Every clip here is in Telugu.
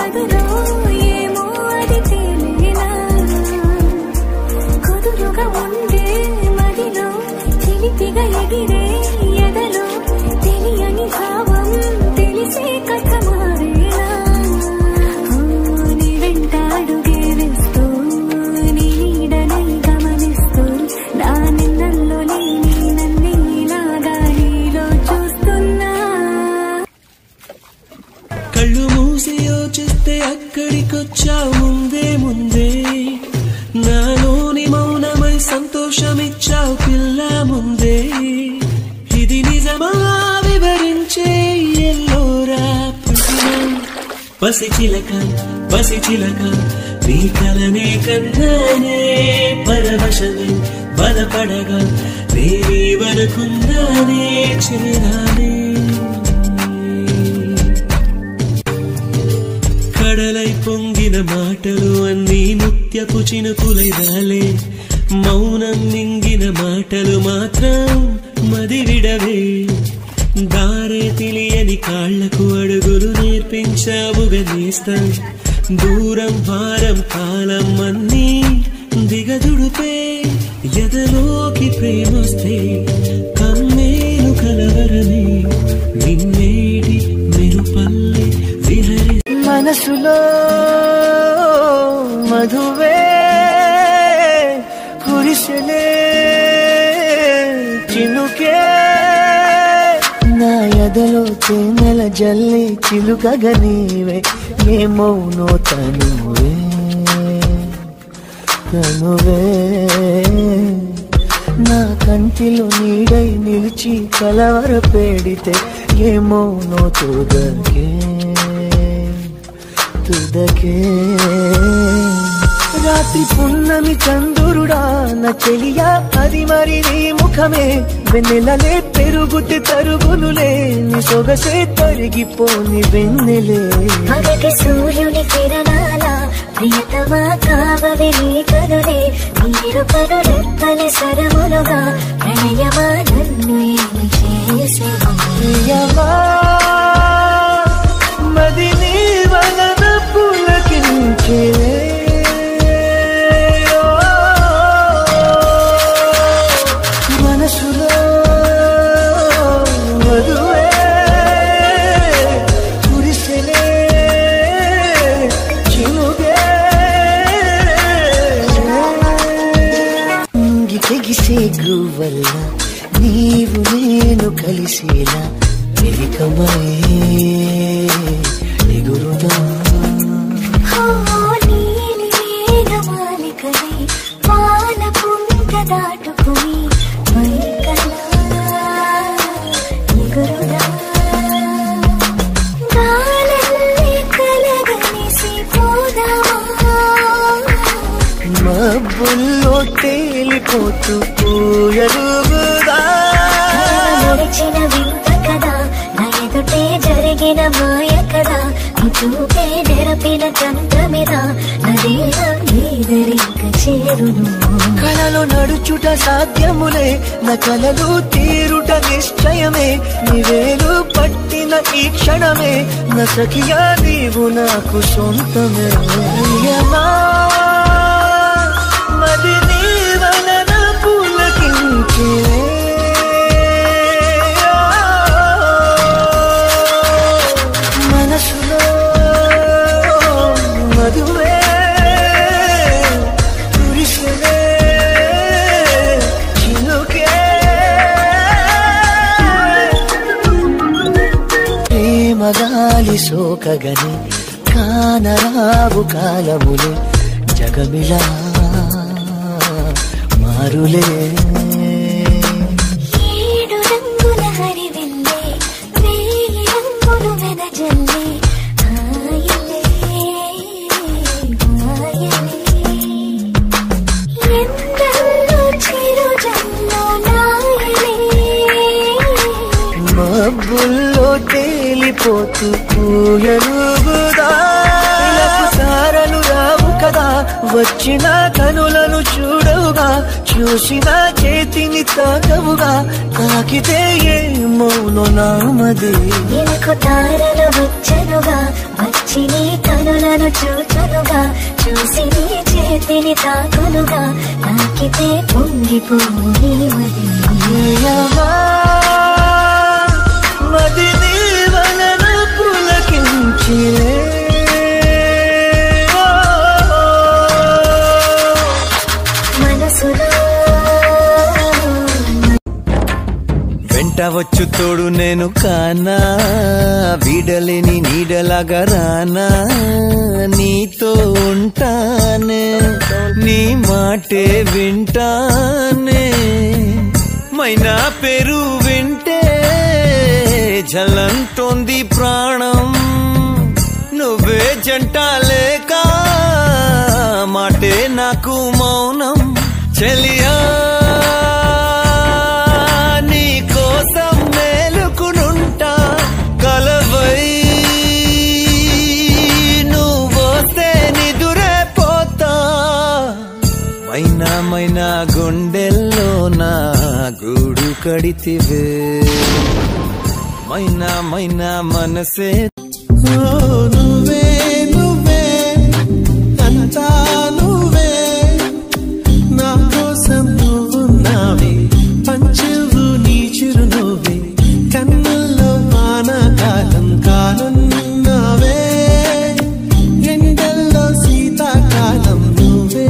మదిలో ఏమో అది తేలేలా కుదురుగా ఉండే మదిలో చిలిపిగా ఎగిరే ఎదలో తెలియని భావం తెలిసే కథ మారేలా నీ వెంట అడుగే వేస్తూ నీ నీడనై గమనిస్తూ నా నిన్నల్లో లేని నన్నే ఇలాగా నీలో చూస్తున్నా కళ్ళు మూసి యోచిస్తే అక్కడికొచ్చావు ముందే ముందే నాలోని మౌనమై సంతోషమిచ్చావు పిల్ల ముందే ఇది నిజమా వివరించే ఎల్లోరా పసిచిలక పసిచిలక నీ కలనే కన్నానే పరవశమే బలపడగా నేనే వరకున్నానే చేరానే కడలై పొంగిన మాటలు అన్నీ ముత్యపు చినుకులై రాలే మౌనం మింగిన మాటలు మాత్రం మది విడవే దారే తెలియని కాళ్లకు అడుగులు నేర్పించావుగా నేస్తా దూరం భారం కాలం అన్నీ దిగదుడుపే ఎదలోకి ప్రేమొస్తే కమ్మేలు కలవరని నిన్నేటి మెరుపల్లె విహరి మనసులో మధువే కురిసెలే చినుకే నా ఎదలో తేనెల జల్లి చిలుకగా నీవే ఏమౌనో తనువే తనువే నా కంటిలో నీడై నిలిచి కలవర పెడితే ఏమౌనో తుదకే తుదకే రాత్రి పున్నమి చంద్రుడా నా చెలియా అది మరి నీ ముఖమే వెన్నెలలే పెరుగుతే తరుగునులే నీ సొగసే తరిగిపోని వెన్నెలే మగటి సూర్యుని కిరణాల ప్రియతమా కావవి నీ కనులే నీరు పరు రెప్పలి సరములుగా ప్రణయమా నన్ను ఏమి చేసేవా ప్రియమా మది నీ వలన పులకించే మనసులో మధువే కురిసెలే చినుగే గిసే గ్రూవల్ల నీవు నేను కలిసేలా ఏకమై ఎగురుదా నీలి వేగమాలికలై పాల పుంత దాటుకుని వైకలా ఎగురుదా గాలల్లే కలగలిసి పోదామా మబ్బుల్లో తేలిపోతూ ఎరుగుదా నడిచిన వింత కదా నా ఎదుటే జరిగిన మాయ కదా చూపే నెరపిన చంద్రమిద నదేహం నీదరింక చేరును కలలో నడుచుట సాధ్యములే నా కలలు తీరుట నిశ్చయమే నివేలు పట్టిన ఈ క్షణమే నా సఖియా నీవు నాకు సొంతమే మది నీ వలన పులకించే మనసులో మధువే కురిసెలే చినుకే ప్రేమగాలి సోకగని కానరావు కాలములే జగమిలా మారులే ఏడు రంగుల హరివిల్లే వేయి రంగులు వెదజల్లే హాయిలే ఎందల్లో చిరుజల్లో నాయలే మబ్బుల్లో తేలిపోతూ ఎరుగుదా సారలు రావు కదా వచ్చిన కనులను చూడవుగా చూసిన చేతిని తాకవుగా తాకితే ఏ మౌన నామది ఎలకు తారలు వచ్చనుగా వచ్చి వచ్చి నీ కనులను చూచునుగా చూసి నీ చేతిని తాకునుగా తాకితే పొంగిపోయి మది నీ వలన పులకించిలే మనసులో వెంట వచ్చు తోడు నేను కానా వీడలేని నీడలాగా రానా నీతో ఉంటానే నీ మాటే వింటానే మైనా పేరు వింటే జలంటోంది ప్రాణం నువ్వే జంట లేక మాటే నాకు మౌనం చెలియా మైనా గుండెల్లో నా గూడు కడితివే మైనా మనసే నువ్వే నువ్వే అంతా నువ్వే నా కోసం నువ్వున్నావే పంచువు నీ చిరునవ్వే కన్నుల్లో వానాకాలం కానున్నావే ఎండల్లో శీతాకాలం నువ్వే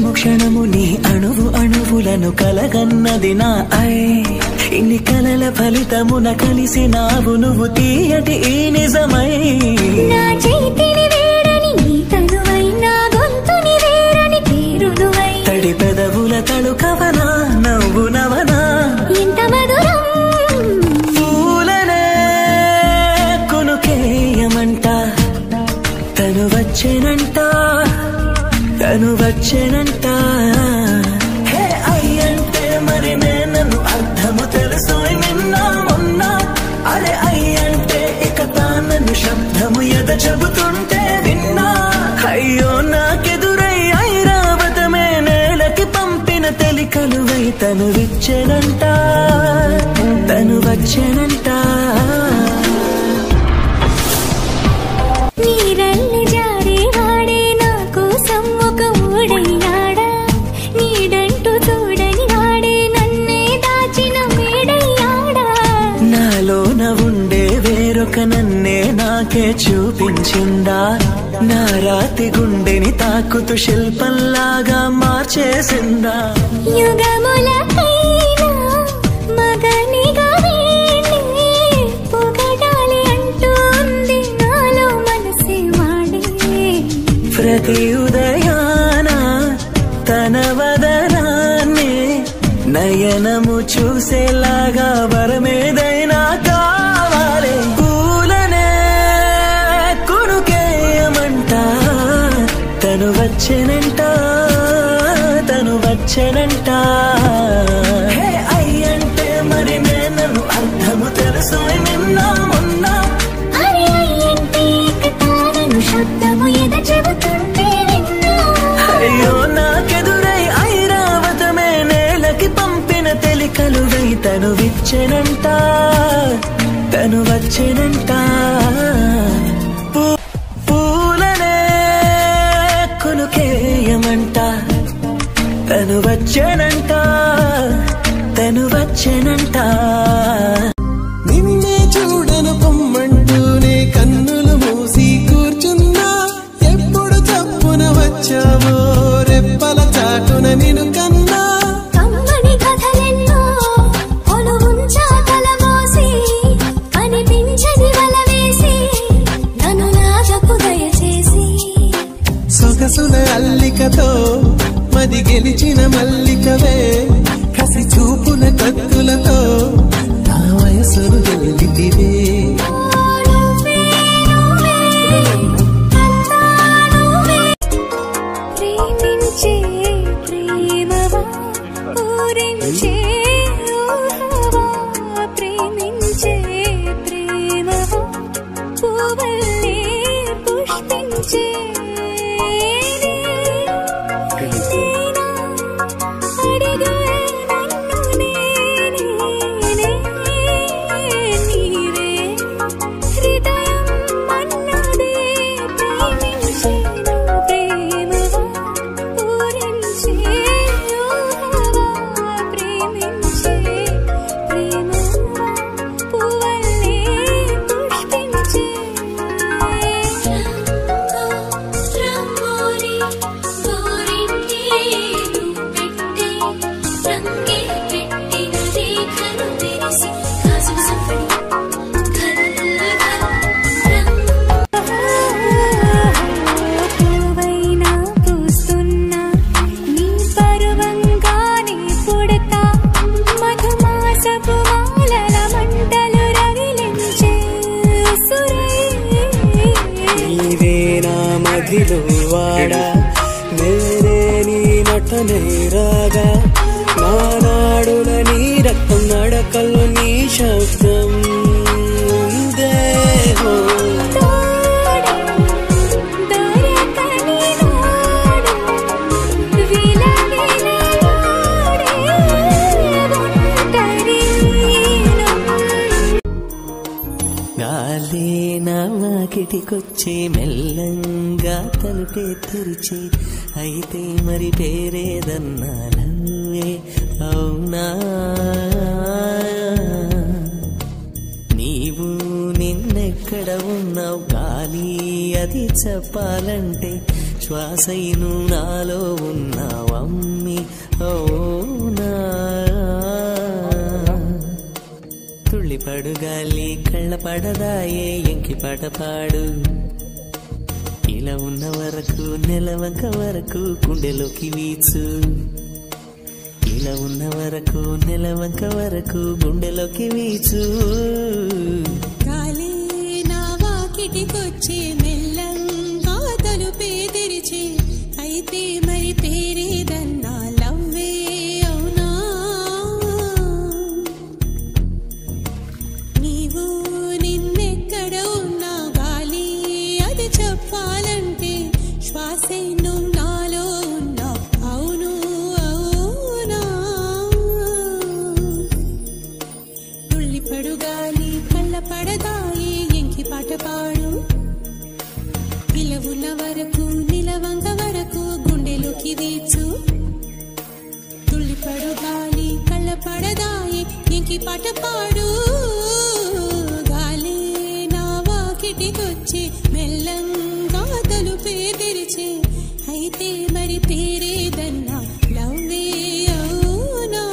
క్షణము నీ అణువు అణువులను కలగన్నది నా ఇన్ని కలల ఫలితమున కలిసినావు నువ్వు తీయటి ఈ నిజమై నా చేతిని వేడని నీ తనువై నా గొంతుని వేరని తీరునువై తడి పెదవుల తడుకవనా నవ్వు నవనా ఇంత మధురం పూలనే కొనుకేయమంట తను వచ్చేనంట హే అయ్యంటే మరి నేను అర్థము తెలుసు నిన్న మొన్న అరే అయ్యంటే ఇక తానను శబ్దము ఎద చెబుతుంటే విన్నా అయ్యో నాకెదురై ఐరావతమే నేలకి పంపిన తెలికలువై తను వచ్చేనంట నీరల్లి జారే వాడే నా కోసం ఒక ఊడయ్యాడా నీడంటూ చూడని వాడే నన్నే దాచిన మేడయ్యాడా నాలోన ఉండే వేరొక నన్నే నాకే చూపించిందా నా రాతి గుండెని తాకుతూ శిల్పంలాగా మార్చేసిందా యుగములకైనా మగనిగా వీణ్ణి పొగడాలి అంటూ ఉంది నాలో మనసే వాడే ప్రతి ఉదయాన తన వదనాన్ని నయనము చూసేలాగా వరమేదైనా కావాలి పూలనే కొనుకేయమంట తను వచ్చేనంట హే అయ్యంటే మరి నేను అర్థము తెలుసు నిన్న మొన్న అరే అయ్యంటే ఇక తానను శబ్దము ఎద చెబుతుంటే విన్నా అయ్యో నాకెదురై ఐరావతమే నేలకి పంపిన తెలికలువై తను వచ్చేనంట పూలనే కొనుకేయమంట తను వచ్చేనంట నిన్నే చూడను పొమ్మంటూనే కన్నులు మూసి కూర్చున్నా ఎప్పుడు తప్పున వచ్చావో రెప్పల చాటున నిన్ను కన్నా కమ్మని కథలెన్నో కొలువుంచా కలమోసి అనిపించని వల వేసి నన్ను నాజకు దయచేసి సొగసుల అల్లికతో మది గెలిచిన మల్లికవే కసి చూపుల కత్తులతో నా వయసును గెలితివే ప్రేమించే ప్రేమవా పూరించే ఊహవా ప్రేమించే ప్రేమవా పువ్వులే పుష్పించే వాడా నేనే నీ నటనే రాగా నానాడుల నీ రక్తం నడకల్లో నీ శబ్దం దేహో గాలి నా వాకిటికొచ్చే మెల్లంగా తలుపే తెరిచి అయితే మరి పేరేదన్నా లవ్వే అవునా నీవు నిన్నెక్కడ ఉన్నావు గాలి అది చెప్పాలంటే శ్వాసైను నాలో ఉన్నావు అమ్మి అవునా తుళ్ళిపడు గాలి కళ్ళ పడదాయే ఎంకి పాట పాడు ఇలా ఉన్న వరకు నెలవంక వరకు గుండెలోకి వీచు ఇలా ఉన్న వరకు నెలవంక వరకు గుండెలోకి వీచు గాలి నా వాకిటికొచ్చి మెల్లంగా తలుపే తెరిచి అయితే మరి పేరేదన్నా లవ్వే అవునా నీవు నిన్నెక్కడ ఉన్నా గాలి అది చెప్పాలంటే శ్వాసే నువ్వు నాలో ఉన్నా అవును అవునా తుళ్ళిపడు గాలి కళ్ళ పడదాయి ఎంకి పాట పాడు పిలవుల వరకు నిలవంగ వరకు గుండెలోకి వీచు తుళ్ళిపడు గాలి కళ్ళ పడదాయి ఎంకి పాట పాడు గాలి నా వాకిటికొచ్చి మెల్లంగా తలుపే తెరిచి అయితే మరి పేరేదన్నా లవ్వే అవునా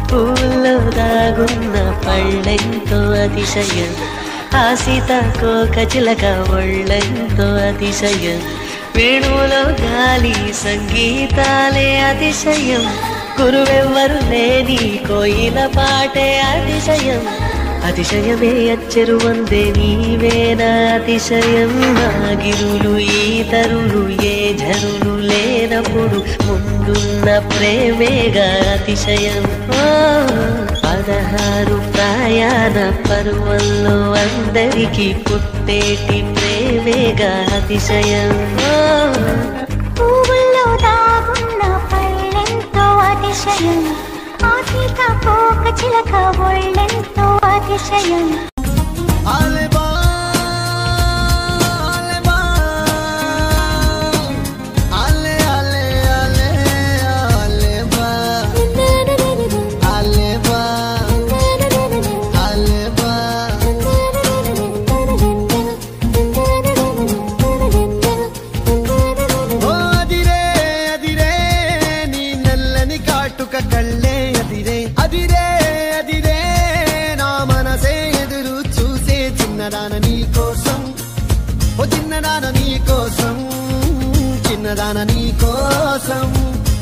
పూల్లో దాగున్న పళ్ళెంతో అతిశయం ఆ సీతాకోక చిలక ఒళ్ళెంతో అతిశయం వేణువులో గాలి సంగీతాలే అతిశయం గురువెవ్వరు లేని కోయిల పాటే అతిశయం అతిశయమే అచ్చెరువందే నీవేనా అతిశయం ఆగిరులు ఈతరులు ఏ ఝరులు లేనప్పుడు ముందున్న ప్రేమేగా అతిశయం 16 ప్రయాణ పర్వంలో అందరికీ పుట్టేటి ప్రేమేగా అతిశయం పువ్వుల్లో దాగున్న పళ్ళెంతో అతిశయం ఆ సీతాకోక చిలక ఒళ్ళెంతో అతిశయం కళ్ళే అదిరే అదిరే అదిరే నా మనసే ఎదురు చూసి చిన్నదాన నీ కోసం ఓ చిన్నదాన నీ కోసం చిన్నదాన నీ కోసం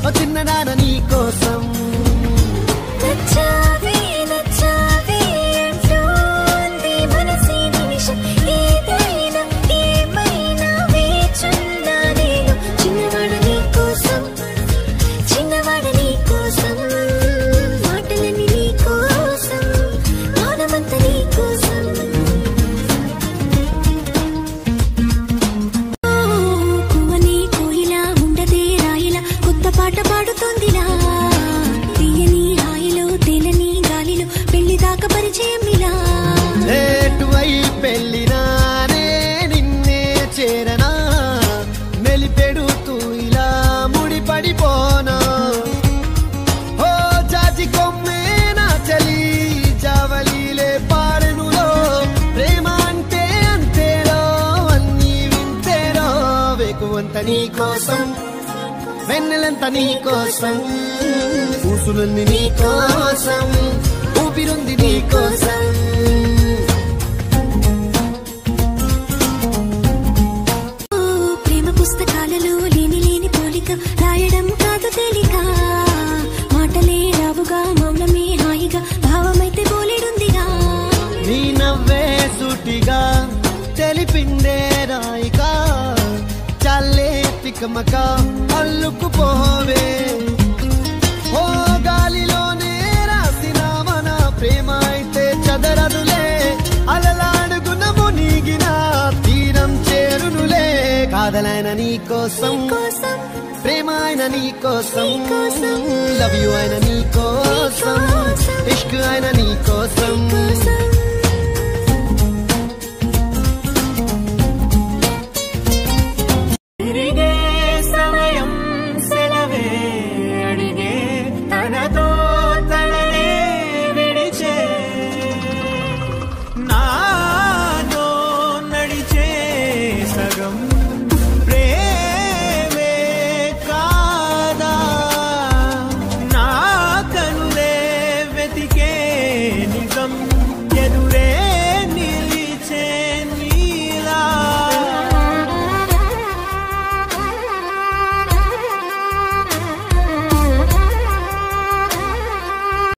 ఓ చిన్నదాన నీ కోసం నచ్చావే నచ్చావే అంటోంది మనసే నిమిషం ఏదైనా ఏమైనా వేచున్నా నేను చిన్నవాడ నీ కోసం చిన్నవాడ నీ కోసం మాటలన్నీ నీ కోసం మౌనమంతా నీ కోసం కువని కోయిలా ఉండదే రాయిలా కొత్త పాట పాడుతోందిలా తీయని హాయిలో తేలని గాలిలో పెళ్లి దాకా పరిచయం ఇలా ఏటువై పెళ్ళినానే నిన్నే చేరనా మెలిపెడుతూ ఇలా ముడిపడిపోనా ఓ జాజి కొమ్మేనా చలి జావలీలే పారెనులో ప్రేమ అంటే అంతేలో అన్నీ వింతేలో వేకువంత నీ కోసం వెన్నెలంత నీ కోసం ఊసులుంది నీ కోసం ఊపిరుంది నీ కోసం ప్రేమ పుస్తకాలలో లేని లేని పోలిక రాయడం కాదు తేలిక మాటలే రావుగా మౌనమే హాయిగా భావమైతే పోలేడుందిగా నీ నవ్వే సూటిగా తెలిపిందే రాయిగా చల్లే తికమక అల్లుకుపోవే ఓ గాలిలోనే రాసిన మన ప్రేమ అయితే చదరదులే అలలాడుగున మునిగిన తీరం చేరునులే కాదలైన నీ కోసం ప్రేమ అయిన నీ కోసం లవ్ యు అయిన నీ కోసం ఇష్క్ అయిన నీ కోసం